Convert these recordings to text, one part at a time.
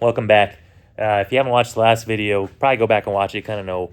welcome back. If you haven't watched the last video, probably go back and watch it, kind of know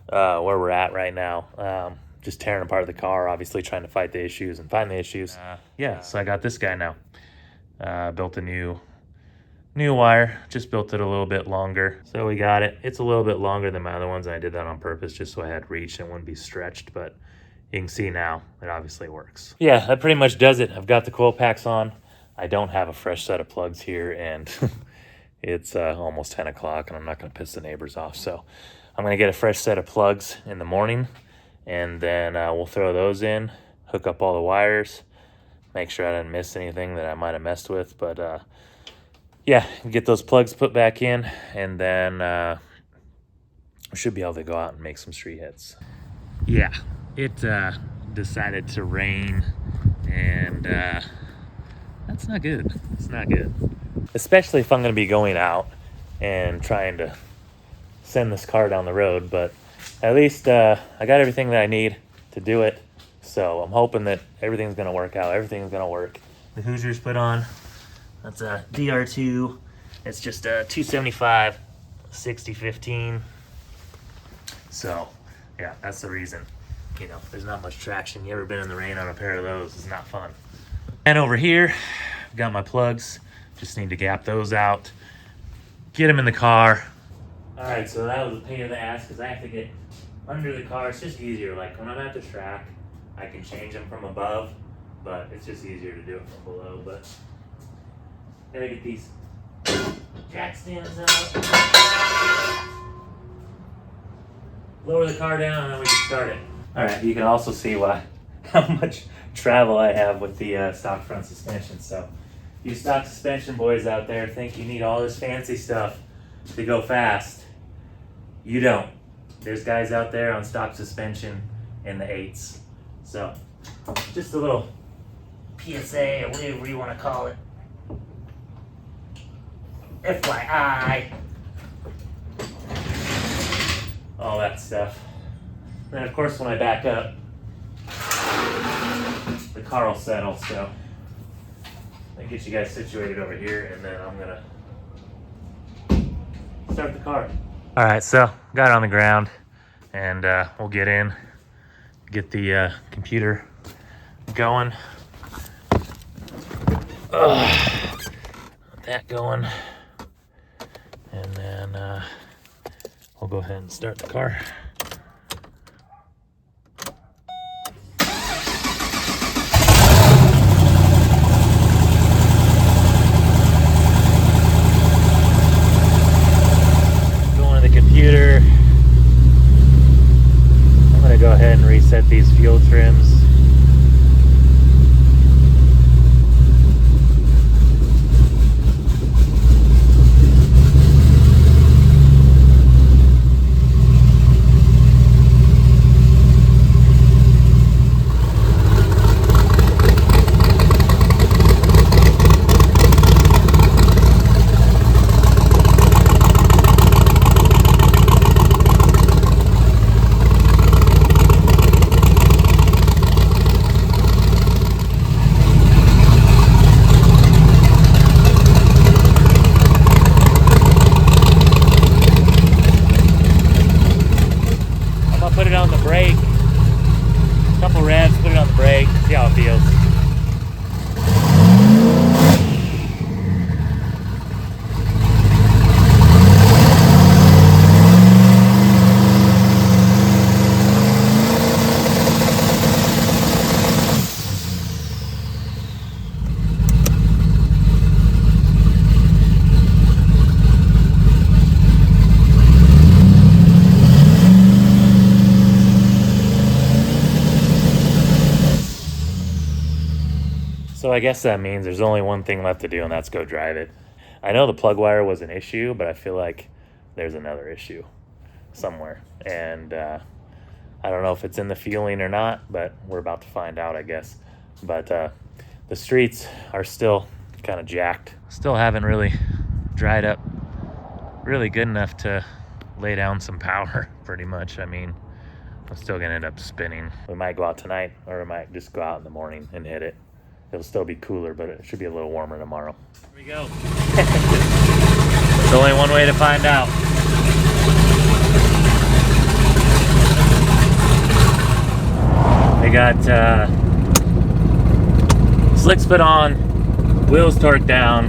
where we're at right now. Just tearing apart the car, obviously trying to fight the issues and find the issues. Yeah, so I got this guy now. Built a new wire, just built it a little bit longer. So we got it. It's a little bit longer than my other ones, and I did that on purpose just so I had reach and wouldn't be stretched, but you can see now it obviously works. Yeah, that pretty much does it. I've got the coil packs on. I don't have a fresh set of plugs here, and it's almost 10 o'clock, and I'm not going to piss the neighbors off. So I'm going to get a fresh set of plugs in the morning, and then we'll throw those in, hook up all the wires, make sure I didn't miss anything that I might have messed with. But yeah, get those plugs put back in, and then we should be able to go out and make some street hits. Yeah, it decided to rain, and that's not good. It's not good. Especially if I'm going to be going out and trying to send this car down the road. But at least I got everything that I need to do it. So I'm hoping that everything's going to work out. Everything's going to work. The Hoosiers put on. That's a DR2. It's just a 275 60-15. So yeah, that's the reason. You know, there's not much traction. You ever been in the rain on a pair of those? It's not fun. And over here, I've got my plugs. Just need to gap those out. Get them in the car. All right, so that was a pain in the ass because I have to get under the car. It's just easier. Like when I'm at the track, I can change them from above, but it's just easier to do it from below. But gotta get these jack stands out. Lower the car down, and then we can start it. All right, you can also see how much travel I have with the stock front suspension. So you stock suspension boys out there think you need all this fancy stuff to go fast. You don't. There's guys out there on stock suspension in the 8s. So just a little PSA or whatever you want to call it. FYI. All that stuff. And then of course when I back up, the car will settle. So I get you guys situated over here, and then I'm gonna start the car. All right, so got it on the ground, and we'll get in, get the computer going. That going, and then we'll go ahead and start the car. I'm going to go ahead and reset these fuel trims. Put it on the brake, couple revs, put it on the brake, see how it feels. So I guess that means there's only one thing left to do, and that's go drive it. I know the plug wire was an issue, but I feel like there's another issue somewhere. And I don't know if it's in the fueling or not, but we're about to find out, I guess. But the streets are still kind of jacked. Still haven't really dried up really good enough to lay down some power, pretty much. I mean, I'm still gonna end up spinning. We might go out tonight, or we might just go out in the morning and hit it. It'll still be cooler, but it should be a little warmer tomorrow. Here we go. There's only one way to find out. They got slicks put on, wheels torqued down.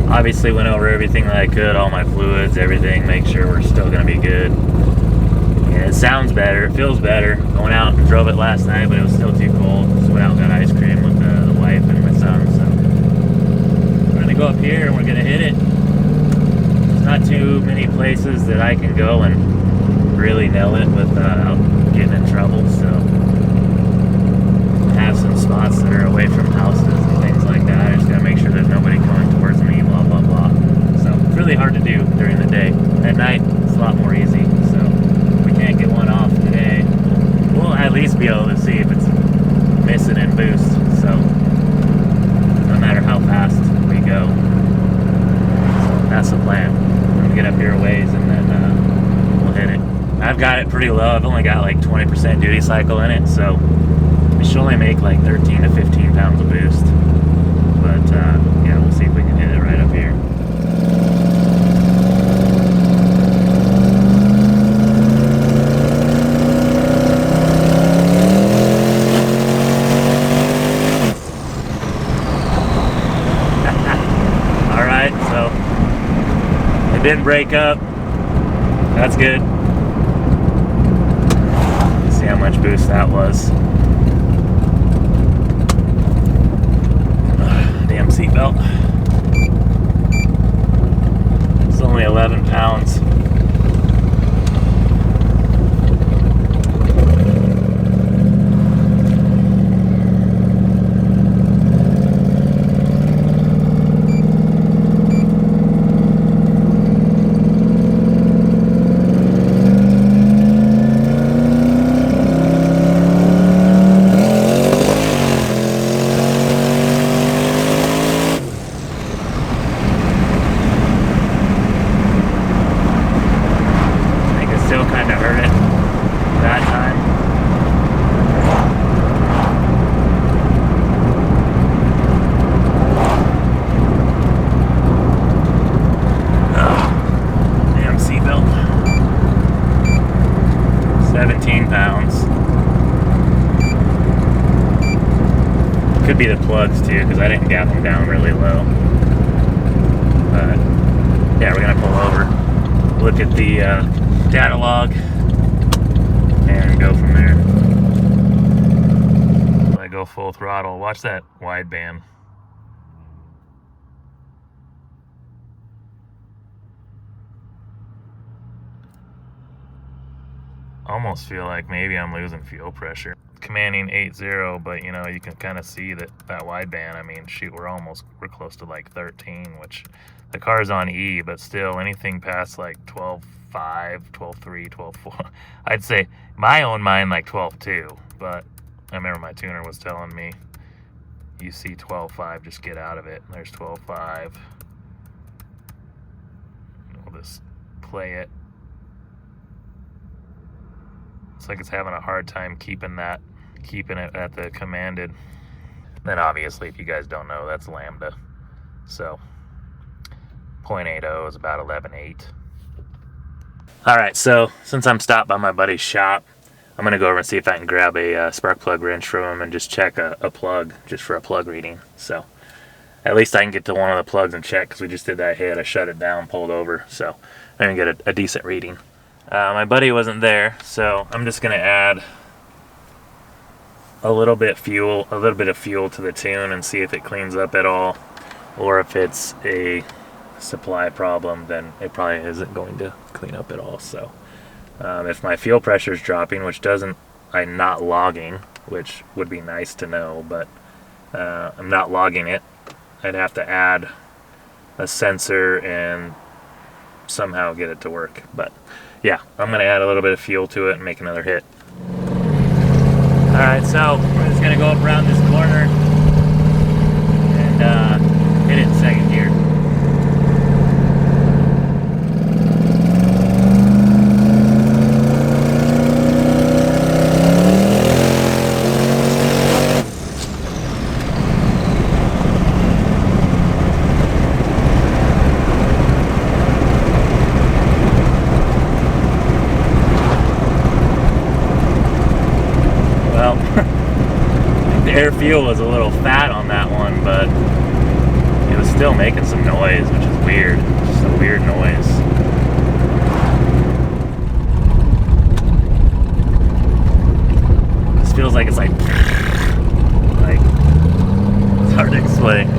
Obviously went over everything that I could, all my fluids, everything, make sure we're still gonna be good. And it sounds better, it feels better. Going out and drove it last night, but it was still too cold. Just went out and got ice cream with the wife and my son. So we're gonna go up here and we're gonna hit it. There's not too many places that I can go and really nail it without getting in trouble. So I have some spots that are away from houses and things like that. I just gotta make sure there's nobody coming towards me, blah blah blah. So it's really hard to do during the day. At night it's a lot more easy. So if we can't get one off today, we'll at least be able to see if it's missing in boost. So no matter how fast we go. So that's the plan. We're gonna get up here a ways and then we'll hit it. I've got it pretty low. I've only got like 20% duty cycle in it, so it should only make like 13 to 15 pounds of boost. But yeah, we'll see if we can hit it right up here. Alright, so it didn't break up. That's good. See how much boost that was. Damn seatbelt. It's only 11 pounds. Could be the plugs too, because I didn't gap them down really low. But yeah, we're gonna pull over, look at the data log, and go from there. So I go full throttle. Watch that wideband. Almost feel like maybe I'm losing fuel pressure. Commanding 8.0, but you know, you can kind of see that wideband. I mean, shoot, we're close to like 13, which the car's on E, but still anything past like 12.5, 12.3, 12.4. I'd say my own mind like 12.2, but I remember my tuner was telling me, you see 12.5, just get out of it. And there's 12.5. We'll just play it. It's like it's having a hard time keeping it at the commanded. Then obviously, if you guys don't know, that's lambda. So 0.80 is about 11.8. All right, so since I'm stopped by my buddy's shop, I'm gonna go over and see if I can grab a spark plug wrench from him and just check a plug, just for a plug reading. So at least I can get to one of the plugs and check, because we just did that hit. I shut it down, pulled over, so I'm gonna get a decent reading. My buddy wasn't there, so I'm just gonna add a little bit of fuel to the tune and see if it cleans up at all, or if it's a supply problem, then it probably isn't going to clean up at all. So if my fuel pressure is dropping, which I'm not logging, which would be nice to know, but I'm not logging it, I'd have to add a sensor and somehow get it to work. But yeah, I'm going to add a little bit of fuel to it and make another hit. Alright, so we're just going to go up around this corner and hit it in second gear. air fuel was a little fat on that one, but it was still making some noise, which is weird. Just a weird noise. This feels like it's like it's hard to explain.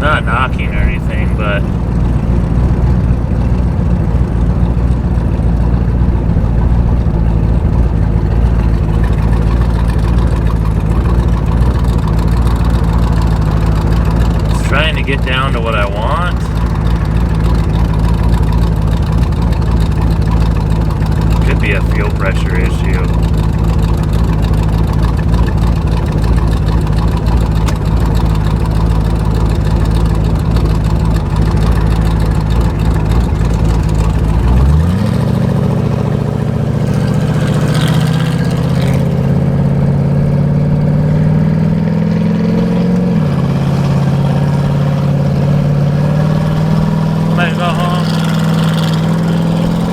Not knocking or anything, but it's trying to get down to what I want. Could be a fuel pressure issue. Go home.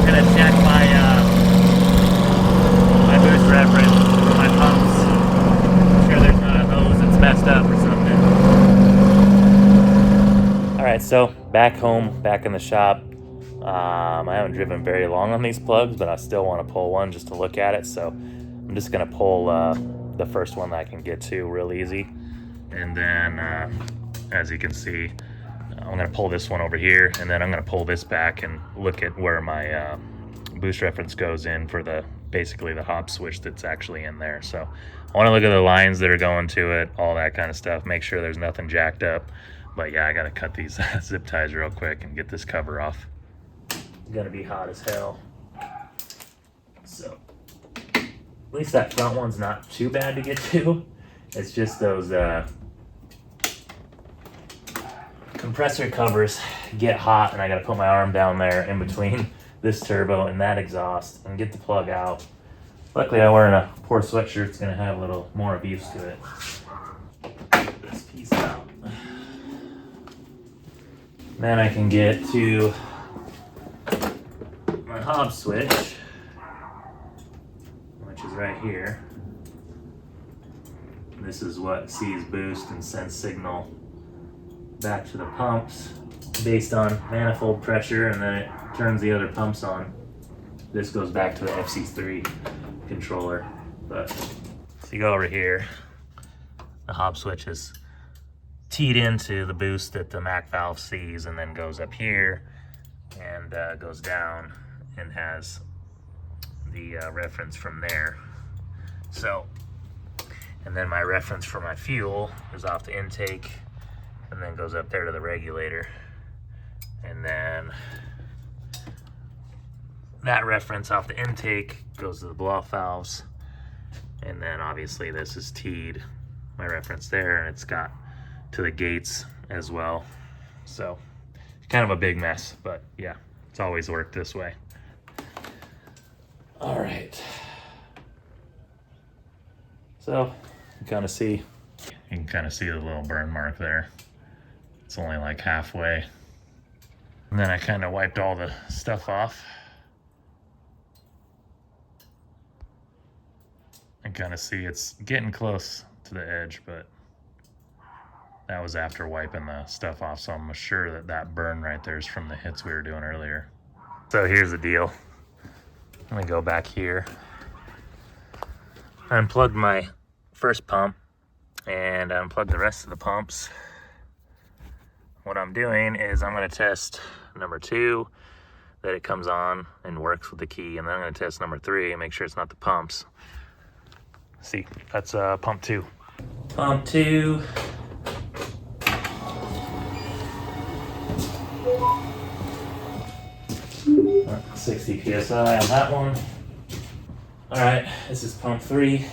Gonna check my boost reference for my pumps. I'm sure there's not a hose that's messed up or something. Alright, so back home, back in the shop. I haven't driven very long on these plugs, but I still want to pull one just to look at it. So I'm just gonna pull the first one that I can get to real easy. And then as you can see, I'm going to pull this one over here, and then I'm going to pull this back and look at where my boost reference goes in for basically the hop switch that's actually in there. So I want to look at the lines that are going to it, all that kind of stuff, make sure there's nothing jacked up. But yeah, I got to cut these zip ties real quick and get this cover off. It's going to be hot as hell. So at least that front one's not too bad to get to. It's just those compressor covers get hot, and I gotta put my arm down there in between this turbo and that exhaust and get the plug out. Luckily I'm wearing a poor sweatshirt, it's gonna have a little more abuse to it. Get this piece out. Then I can get to my hob switch, which is right here. This is what sees boost and sends signal back to the pumps based on manifold pressure, and then it turns the other pumps on. This goes back to the FC3 controller. But so you go over here, the hob switch is teed into the boost that the MAC valve sees, and then goes up here and goes down and has the reference from there. So, and then my reference for my fuel is off the intake and then goes up there to the regulator. And then that reference off the intake goes to the blow-off valves. And then obviously this is teed, my reference there, and it's got to the gates as well. So kind of a big mess, but yeah, it's always worked this way. All right. So you can kind of see the little burn mark there. It's only like halfway. And then I kind of wiped all the stuff off. I kind of see it's getting close to the edge, but that was after wiping the stuff off, so I'm sure that that burn right there is from the hits we were doing earlier. So here's the deal. Let me go back here. I unplugged my first pump and I unplugged the rest of the pumps. What I'm doing is I'm going to test number 2, that it comes on and works with the key, and then I'm going to test number 3 and make sure it's not the pumps. See, that's pump 2. Pump 2. 60 psi on that one. All right, this is pump 3.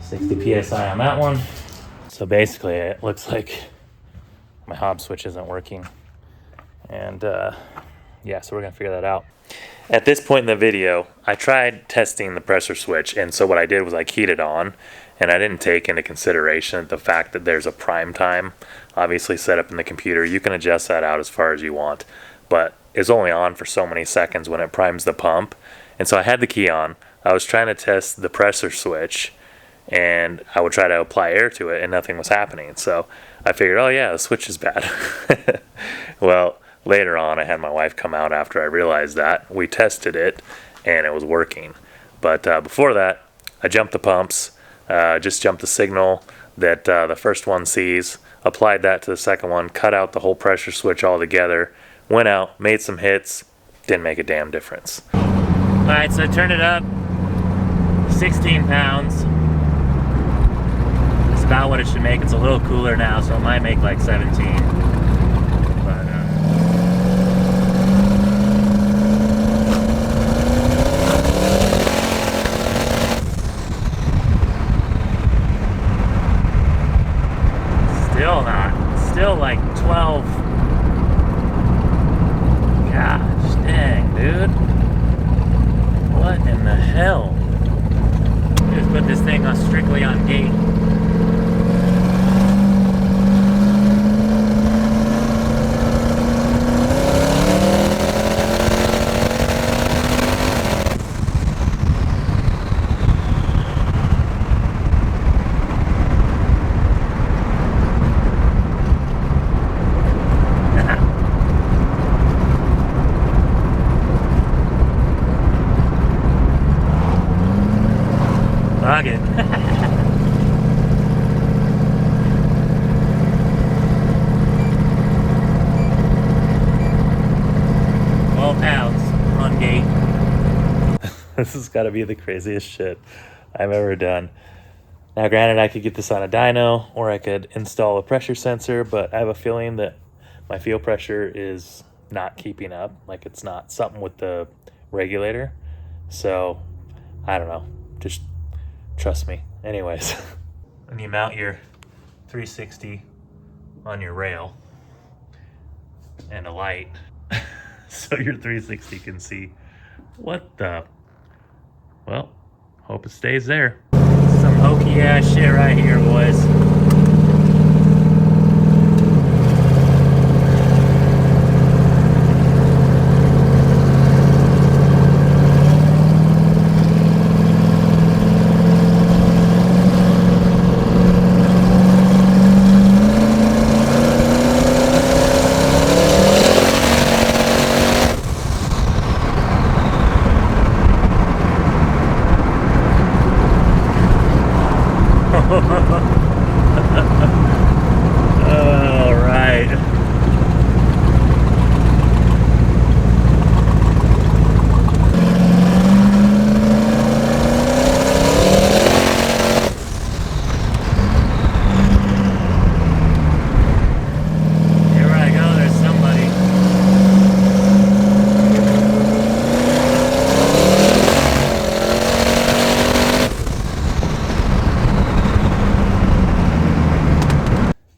60 psi on that one. So basically it looks like my hob switch isn't working. And yeah, so we're gonna figure that out. At this point in the video, I tried testing the pressure switch, and so what I did was I keyed it on, and I didn't take into consideration the fact that there's a prime time obviously set up in the computer. You can adjust that out as far as you want, but it's only on for so many seconds when it primes the pump. And so I had the key on. I was trying to test the pressure switch, and I would try to apply air to it, and nothing was happening. So I figured, oh yeah, the switch is bad. Well, later on, I had my wife come out after I realized that. We tested it, and it was working. But before that, I jumped the pumps, just jumped the signal that the first one sees, applied that to the second one, cut out the whole pressure switch altogether, went out, made some hits, didn't make a damn difference. All right, so I turned it up, 16 pounds. It's about what it should make. It's a little cooler now, so it might make like 17. Still like 12. Gosh dang, dude. What in the hell? Just put this thing on strictly on gate. It. 12 pounds on gate. This has got to be the craziest shit I've ever done. Now granted, I could get this on a dyno, or I could install a pressure sensor, but I have a feeling that my fuel pressure is not keeping up. Like, it's not something with the regulator. So I don't know, just trust me. Anyways, when you mount your 360 on your rail and a light so your 360 can see, what the, well, hope it stays there. Some hokey ass shit right here, boys. All right. Here I go, there's somebody.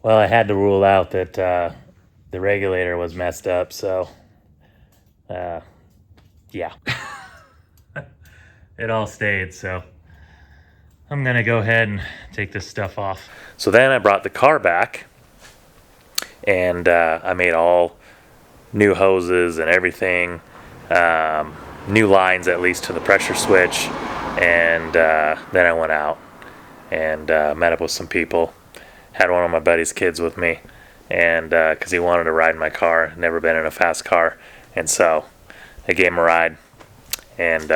Well, I had to rule out that the regulator was messed up, so yeah. It all stayed, so I'm gonna go ahead and take this stuff off. So then I brought the car back, and I made all new hoses and everything, new lines at least to the pressure switch, and then I went out and met up with some people. Had one of my buddy's kids with me, and because he wanted to ride in my car, never been in a fast car, and so I gave him a ride, and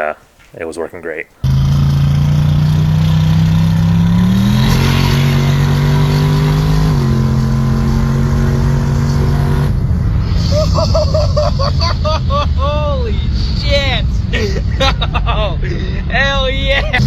it was working great. Holy shit! Oh, hell yeah!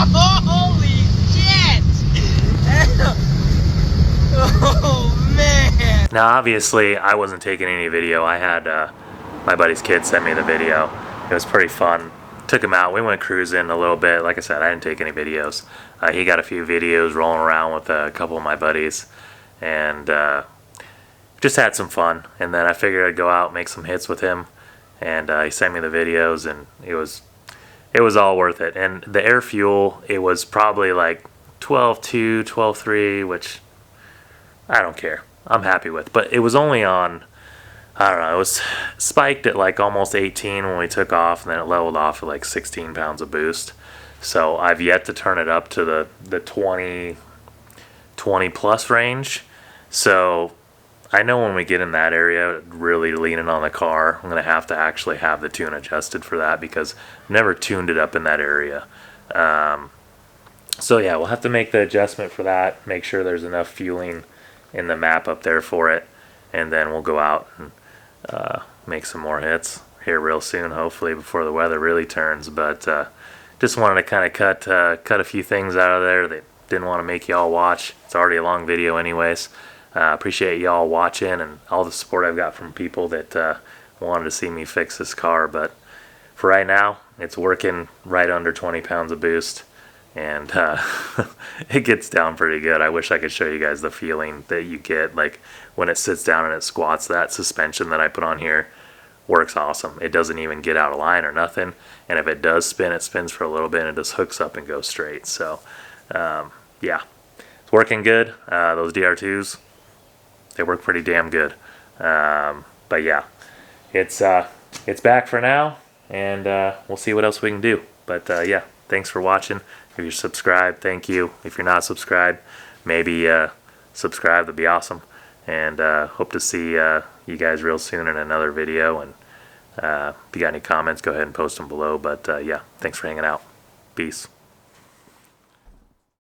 Holy shit! Now, obviously, I wasn't taking any video. I had my buddy's kid send me the video. It was pretty fun. Took him out. We went cruising a little bit. Like I said, I didn't take any videos. He got a few videos rolling around with a couple of my buddies, and just had some fun. And then I figured I'd go out, make some hits with him, and he sent me the videos, and it was all worth it. And the air fuel, it was probably like 12.2, 12.3, which I don't care. I'm happy with. But it was only on, I don't know, it was spiked at like almost 18 when we took off, and then it leveled off at like 16 pounds of boost. So I've yet to turn it up to the 20 plus range. So I know when we get in that area, really leaning on the car, I'm going to have to actually have the tune adjusted for that, because I've never tuned it up in that area. So yeah, we'll have to make the adjustment for that, make sure there's enough fueling in the map up there for it, and then we'll go out and make some more hits here real soon, hopefully before the weather really turns. But just wanted to kind of cut a few things out of there that didn't want to make y'all watch. It's already a long video anyways. Appreciate y'all watching and all the support I've got from people that wanted to see me fix this car. But for right now, it's working right under 20 pounds of boost, and it gets down pretty good. I wish I could show you guys the feeling that you get like when it sits down and it squats. That suspension that I put on here works awesome. It doesn't even get out of line or nothing, and if it does spin, it spins for a little bit and it just hooks up and goes straight. So yeah, it's working good. Those DR2s, they work pretty damn good. But yeah, it's back for now, and we'll see what else we can do. But yeah, thanks for watching. If you're subscribed, thank you. If you're not subscribed, maybe subscribe. That'd be awesome. And hope to see you guys real soon in another video. And if you got any comments, go ahead and post them below. But yeah, thanks for hanging out. Peace.